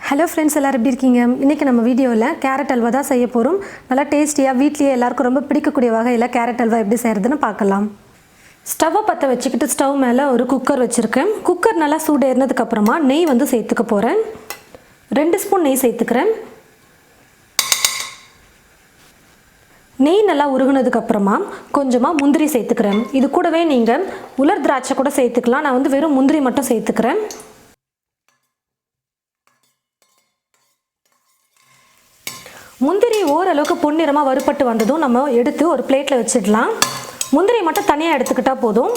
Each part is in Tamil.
ஹலோ ஃப்ரெண்ட்ஸ், எல்லோரும் எப்படி இருக்கீங்க? இன்றைக்கி நம்ம வீடியோவில் கேரட் அல்வா தான் செய்ய போகிறோம். நல்லா டேஸ்டியாக வீட்லேயே எல்லாருக்கும் ரொம்ப பிடிக்கக்கூடிய வகையில் கேரட் அல்வா எப்படி செய்கிறதுன்னு பார்க்கலாம். ஸ்டவ்வை பற்ற வச்சுக்கிட்டு ஸ்டவ் மேலே ஒரு குக்கர் வச்சுருக்கேன். குக்கர் நல்லா சூடு ஏறினதுக்கப்புறமா நெய் வந்து சேர்த்துக்க போகிறேன். 2 ஸ்பூன் நெய் சேர்த்துக்கிறேன். நெய் நல்லா உருகுனதுக்கப்புறமா கொஞ்சமாக முந்திரி சேர்த்துக்கிறேன். இது கூடவே நீங்கள் உலர் திராட்சை கூட சேர்த்துக்கலாம். நான் வந்து வெறும் முந்திரி மட்டும் சேர்த்துக்கிறேன். முந்திரி ஓரளவுக்கு பொன்னிறமாக வறுபட்டு வந்ததும் நம்ம எடுத்து ஒரு பிளேட்டில் வச்சிடலாம். முந்திரி மட்டும் தனியாக எடுத்துக்கிட்டால் போதும்.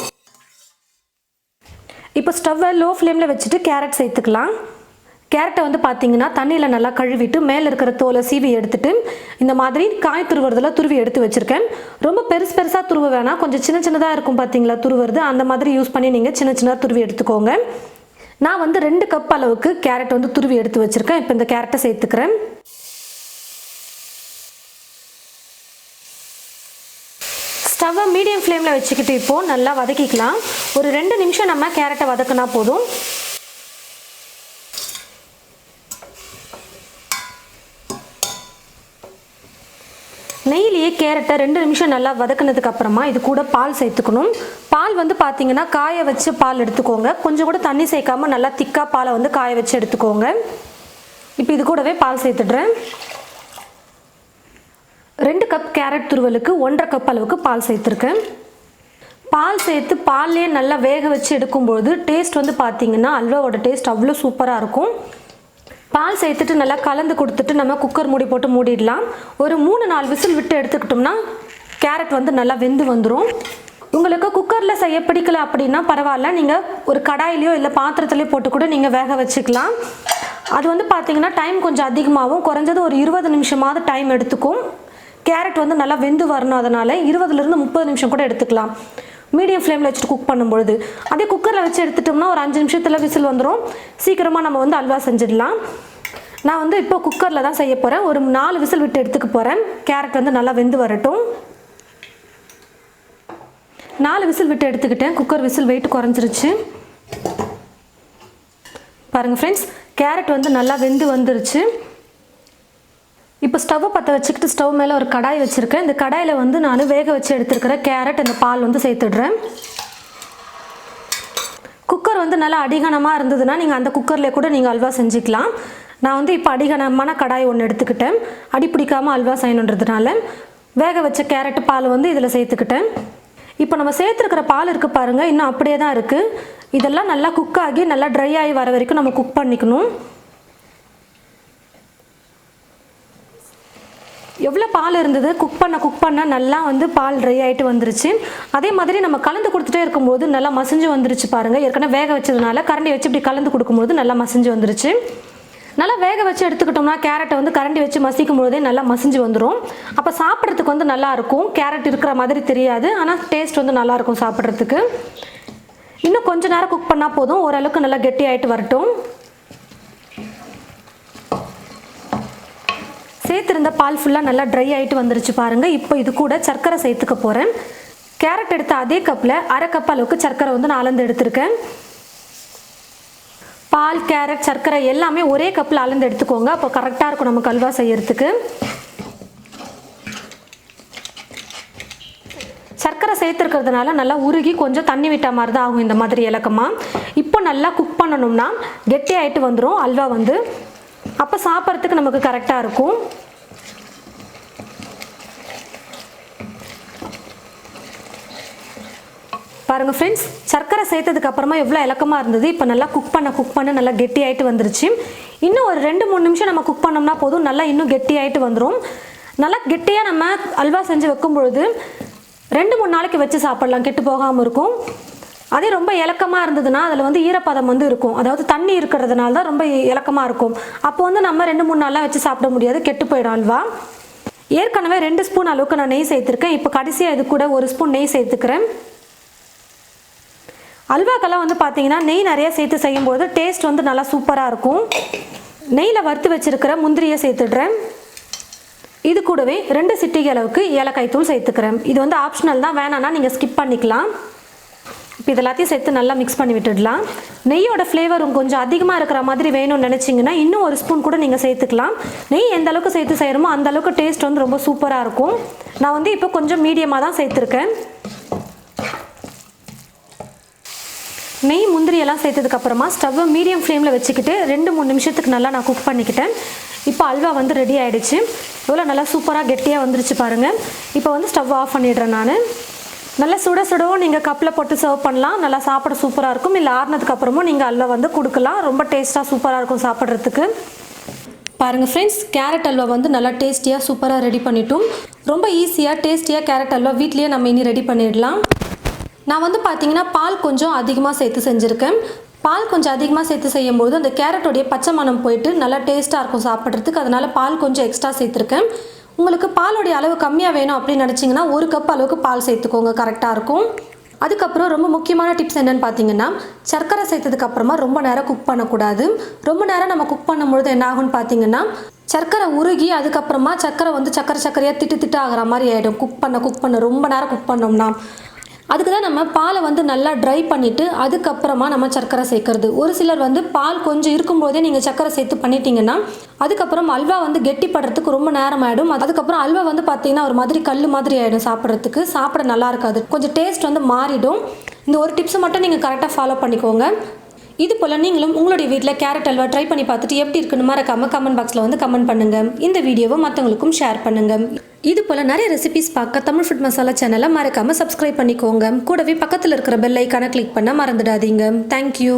இப்போ ஸ்டவ்வை லோ ஃப்ளேமில் வச்சுட்டு கேரட் சேர்த்துக்கலாம். கேரட்டை வந்து பார்த்தீங்கன்னா தண்ணியில் நல்லா கழுவிட்டு மேலே இருக்கிற தோலை சீவி எடுத்துட்டு இந்த மாதிரி காய் துருவுறதில் துருவி எடுத்து வச்சுருக்கேன். ரொம்ப பெருசாக துருவ வேணாம், கொஞ்சம் சின்னதாக இருக்கும் பார்த்தீங்களா துருவுறது, அந்த மாதிரி யூஸ் பண்ணி நீங்கள் சின்ன துருவி எடுத்துக்கோங்க. நான் வந்து 2 கப் அளவுக்கு கேரட் வந்து துருவி எடுத்து வச்சுருக்கேன். இப்போ இந்த கேரட்டை சேர்த்துக்கிறேன். ஸ்டவ்வை மீடியம் ஃப்ளேமில் வச்சுக்கிட்டு இப்போது நல்லா வதக்கிக்கலாம். ஒரு 2 நிமிஷம் நம்ம கேரட்டை வதக்கினா போதும். நெய்லேயே கேரட்டை 2 நிமிஷம் நல்லா வதக்கினதுக்கு அப்புறமா இது கூட பால் சேர்த்துக்கணும். பால் வந்து பார்த்தீங்கன்னா காய வச்சு பால் எடுத்துக்கோங்க. கொஞ்சம் கூட தண்ணி சேர்க்காம நல்லா திக்காக பாலை வந்து காய வச்சு எடுத்துக்கோங்க. இப்போ இது கூடவே பால் சேர்த்துடுறேன். 2 கப் கேரட் துருவலுக்கு 1.5 கப் அளவுக்கு பால் சேர்த்துருக்கேன். பால் சேர்த்து பால்லே நல்லா வேக வச்சு எடுக்கும்போது டேஸ்ட் வந்து பார்த்தீங்கன்னா அல்வாவோட டேஸ்ட் அவ்வளோ சூப்பராக இருக்கும். பால் சேர்த்துட்டு நல்லா கலந்து கொடுத்துட்டு நம்ம குக்கர் மூடி போட்டு மூடிடலாம். ஒரு 3-4 விசில் விட்டு எடுத்துக்கிட்டோம்னா கேரட் வந்து நல்லா வெந்து வந்துடும். உங்களுக்கு குக்கரில் செய்ய பிடிக்கல அப்படின்னா பரவாயில்ல, நீங்கள் ஒரு கடாயிலையோ இல்லை பாத்திரத்துலையோ போட்டு கூட நீங்கள் வேக வச்சுக்கலாம். அது வந்து பார்த்தீங்கன்னா டைம் கொஞ்சம் அதிகமாகவும், குறைஞ்சது ஒரு 20 நிமிஷமாவது டைம் எடுத்துக்கும். கேரட் வந்து நல்லா வெந்து வரணும், அதனால் 20லேருந்து 30 நிமிஷம் கூட எடுத்துக்கலாம் மீடியம் ஃப்ளேமில் வச்சுட்டு குக் பண்ணும்பொழுது. அதே குக்கரில் வச்சு எடுத்துட்டோம்னா ஒரு 5 நிமிஷத்தில் விசில் வந்துடும். சீக்கிரமாக நம்ம வந்து அல்வா செஞ்சிடலாம். நான் வந்து இப்போ குக்கரில் தான் செய்ய போகிறேன். ஒரு 4 விசில் விட்டு எடுத்துக்க போகிறேன். கேரட் வந்து நல்லா வெந்து வரட்டும். 4 விசில் விட்டு எடுத்துக்கிட்டேன். குக்கர் விசில் வெயிட் குறைஞ்சிருச்சு. பாருங்கள் ஃப்ரெண்ட்ஸ், கேரட் வந்து நல்லா வெந்து வந்துருச்சு. இப்போ ஸ்டவ்வை பற்ற வச்சுக்கிட்டு ஸ்டவ் மேலே ஒரு கடாய் வச்சுருக்கேன். இந்த கடாயில் வந்து நான் வேக வச்சு எடுத்துருக்கிற கேரட் இந்த பால் வந்து சேர்த்துடுறேன். குக்கர் வந்து நல்லா அடிகனமாக இருந்ததுன்னா நீங்கள் அந்த குக்கர்லேயே கூட நீங்கள் அல்வா செஞ்சுக்கலாம். நான் வந்து இப்போ அடிகனமான கடாய் ஒன்று எடுத்துக்கிட்டேன். அடி பிடிக்காமல் அல்வா செய்யணுன்றதுனால வேக வச்ச கேரட் பால் வந்து இதில் சேர்த்துக்கிட்டேன். இப்போ நம்ம சேர்த்துருக்கிற பால் இருக்குது பாருங்கள், இன்னும் அப்படியே தான் இருக்குது. இதெல்லாம் நல்லா குக் ஆகி நல்லா ட்ரை ஆகி வர வரைக்கும் நம்ம குக் பண்ணிக்கணும். எவ்வளோ பால் இருந்தது, குக் பண்ண நல்லா வந்து பால் ட்ரை ஆகிட்டு வந்துருச்சு. அதே மாதிரி நம்ம கலந்து கொடுத்துட்டே இருக்கும்போது நல்லா மசிஞ்சு வந்துருச்சு பாருங்கள். ஏற்கனவே வேக வச்சதுனால கரண்டி வச்சு இப்படி கலந்து கொடுக்கும்போது நல்லா மசிஞ்சு வந்துருச்சு. நல்லா வேக வச்சு எடுத்துக்கிட்டோம்னா கேரட்டை வந்து கரண்டி வச்சு மசிக்கும் போதே நல்லா மசிஞ்சு வந்துடும். அப்போ சாப்பிட்றதுக்கு வந்து நல்லாயிருக்கும். கேரட் இருக்கிற மாதிரி தெரியாது, ஆனால் டேஸ்ட் வந்து நல்லாயிருக்கும் சாப்பிட்றதுக்கு. இன்னும் கொஞ்சம் நேரம் குக் பண்ணால் போதும், ஓரளவுக்கு நல்லா கெட்டி ஆகிட்டு வரட்டும். சேர்த்துருந்த பால் ஃபுல்லாக நல்லா ட்ரை ஆகிட்டு வந்துருச்சு பாருங்கள். இப்போ இது கூட சர்க்கரை சேர்த்துக்க போகிறேன். கேரட் எடுத்த அதே கப்பில் 1/2 கப் அளவுக்கு சர்க்கரை வந்து நான் அளந்து எடுத்துருக்கேன். பால், கேரட், சர்க்கரை எல்லாமே ஒரே கப்பில் அளந்து எடுத்துக்கோங்க. அப்போ கரெக்டாக இருக்கும் நமக்கு அல்வா செய்யறதுக்கு. சர்க்கரை சேர்த்துருக்கிறதுனால நல்லா உருகி கொஞ்சம் தண்ணி விட்ட மாதிரி தான் ஆகும் இந்த மாதிரி இலக்கமாக. இப்போ நல்லா குக் பண்ணணும்னா கெட்டி ஆகிட்டு வந்துடும் அல்வா வந்து. அப்போ சாப்பிட்றதுக்கு நமக்கு கரெக்டாக இருக்கும். பாருங்கள் ஃப்ரெண்ட்ஸ், சர்க்கரை சேர்த்ததுக்கு அப்புறமா எவ்வளோ இலக்கமாக இருந்தது. இப்போ நல்லா குக் பண்ண நல்லா கெட்டி ஆகிட்டு வந்துருச்சு. இன்னும் ஒரு 2-3 நிமிஷம் நம்ம குக் பண்ணோம்னா போதும், நல்லா இன்னும் கெட்டி ஆகிட்டு வந்துடும். நல்லா கெட்டியாக நம்ம அல்வா செஞ்சு வைக்கும் பொழுது 2-3 நாளைக்கு வச்சு சாப்பிட்லாம், கெட்டு போகாமல் இருக்கும். அதே ரொம்ப இலக்கமாக இருந்ததுன்னா அதில் வந்து ஈரப்பதம் வந்து இருக்கும், அதாவது தண்ணி இருக்கிறதுனால தான் ரொம்ப இலக்கமாக இருக்கும். அப்போ வந்து நம்ம 2-3 நாளாக வச்சு சாப்பிட முடியாது, கெட்டு போயிடும் அல்வா. ஏற்கனவே 2 ஸ்பூன் அளவுக்கு நான் நெய் சேர்த்துருக்கேன். இப்போ கடைசியாக இது கூட 1 ஸ்பூன் நெய் சேர்த்துக்கிறேன். அல்வாக்கெல்லாம் வந்து பார்த்தீங்கன்னா நெய் நிறைய சேர்த்து செய்யும்போது டேஸ்ட் வந்து நல்லா சூப்பராக இருக்கும். நெய்யில் வறுத்து வச்சுருக்கிற முந்திரியை சேர்த்துடுறேன். இது கூடவே 2 சிட்டிகை அளவுக்கு ஏலக்காய் தூள் சேர்த்துக்கிறேன். இது வந்து ஆப்ஷனல் தான், வேணான்னா நீங்கள் ஸ்கிப் பண்ணிக்கலாம். இப்போ இது எல்லாத்தையும் சேர்த்து நல்லா மிக்ஸ் பண்ணி விட்டுடலாம். நெய்யோட ஃப்ளேவர் கொஞ்சம் அதிகமாக இருக்கிற மாதிரி வேணும்னு நினச்சிங்கன்னா இன்னும் ஒரு ஸ்பூன் கூட நீங்கள் சேர்த்துக்கலாம். நெய் எந்த அளவுக்கு சேர்த்து செய்கிறோமோ அந்த அளவுக்கு டேஸ்ட் வந்து ரொம்ப சூப்பராக இருக்கும். நான் வந்து இப்போ கொஞ்சம் மீடியமாக தான் சேர்த்துருக்கேன். நெய் முந்திரியெல்லாம் சேர்த்ததுக்கப்புறமா ஸ்டவ்வை மீடியம் ஃப்ளேமில் வச்சுக்கிட்டு 2-3 நிமிஷத்துக்கு நல்லா நான் குக் பண்ணிக்கிட்டேன். இப்போ அல்வா வந்து ரெடி ஆகிடுச்சு. இவ்வளோ நல்லா சூப்பராக கெட்டியாக வந்துருச்சு பாருங்கள். இப்போ வந்து ஸ்டவ் ஆஃப் பண்ணிடுறேன் நான். நல்லா சுட சுடவும் நீங்கள் கப்பில் போட்டு சர்வ் பண்ணலாம். நல்லா சாப்பிட சூப்பராக இருக்கும். இல்லை ஆறுனதுக்கப்புறமும் நீங்கள் அல்வா வந்து கொடுக்கலாம். ரொம்ப டேஸ்ட்டாக சூப்பராக இருக்கும் சாப்பிட்றதுக்கு. பாருங்கள் ஃப்ரெண்ட்ஸ், கேரட் அல்வா வந்து நல்லா டேஸ்டியாக சூப்பராக ரெடி பண்ணிட்டோம். ரொம்ப ஈஸியாக டேஸ்டியாக கேரட் அல்வா வீட்லேயே நம்ம இனி ரெடி பண்ணிடலாம். நான் வந்து பார்த்தீங்கன்னா பால் கொஞ்சம் அதிகமாக சேர்த்து செஞ்சுருக்கேன். பால் கொஞ்சம் அதிகமாக சேர்த்து செய்யும்போது அந்த கேரட்டோடைய பச்சை மணம் போயிட்டு நல்லா டேஸ்ட்டாக இருக்கும் சாப்பிட்றதுக்கு. அதனால் பால் கொஞ்சம் எக்ஸ்ட்ரா சேர்த்துருக்கேன். உங்களுக்கு பாலோடைய அளவு கம்மியாக வேணும் அப்படின்னு நினச்சிங்கன்னா 1 கப் அளவுக்கு பால் சேர்த்துக்கோங்க, கரெக்டாக இருக்கும். அதுக்கப்புறம் ரொம்ப முக்கியமான டிப்ஸ் என்னென்னு பார்த்தீங்கன்னா, சர்க்கரை சேர்த்ததுக்கப்புறமா ரொம்ப நேரம் குக் பண்ணக்கூடாது. ரொம்ப நேரம் நம்ம குக் பண்ணும்பொழுது என்ன ஆகும்னு பார்த்தீங்கன்னா, சர்க்கரை உருகி அதுக்கப்புறமா சர்க்கரை வந்து சர்க்கரையாக திட்டு ஆகிற மாதிரி ஆகிடும். குக் பண்ண ரொம்ப நேரம் குக் பண்ணோம்னா. அதுக்கு தான் நம்ம பாலை வந்து நல்லா ட்ரை பண்ணிவிட்டு அதுக்கப்புறமா நம்ம சர்க்கரை சேர்க்கறது. ஒரு சிலர் வந்து பால் கொஞ்சம் இருக்கும்போதே நீங்கள் சர்க்கரை சேர்த்து பண்ணிட்டீங்கன்னா அதுக்கப்புறம் அல்வா வந்து கெட்டிப்படுறதுக்கு ரொம்ப நேரம் ஆகிடும். அதுக்கப்புறம் அல்வா வந்து பார்த்தீங்கன்னா ஒரு மாதிரி கல் மாதிரி ஆகிடும். சாப்பிட நல்லா இருக்காது. கொஞ்சம் டேஸ்ட் வந்து மாறிடும். இந்த ஒரு டிப்ஸை மட்டும் நீங்கள் கரெக்டாக ஃபாலோ பண்ணிக்கோங்க. இது போல் நீங்களும் உங்களுடைய வீட்டில் கேரட் அல்வா ட்ரை பண்ணி பார்த்துட்டு எப்படி இருக்குன்னு மறக்காம கமெண்ட் பாக்ஸில் வந்து கமெண்ட் பண்ணுங்கள். இந்த வீடியோவை மற்றவங்களுக்கும் ஷேர் பண்ணுங்கள். இது போல் நிறைய ரெசிபிஸ் பார்க்க தமிழ் ஃபுட் மசாலா சேனலை மறக்காமல் சப்ஸ்கிரைப் பண்ணிக்கோங்க. கூடவே பக்கத்தில் இருக்கிற பெல் ஐக்கானை கிளிக் பண்ண மறந்துடாதீங்க. தேங்க்யூ.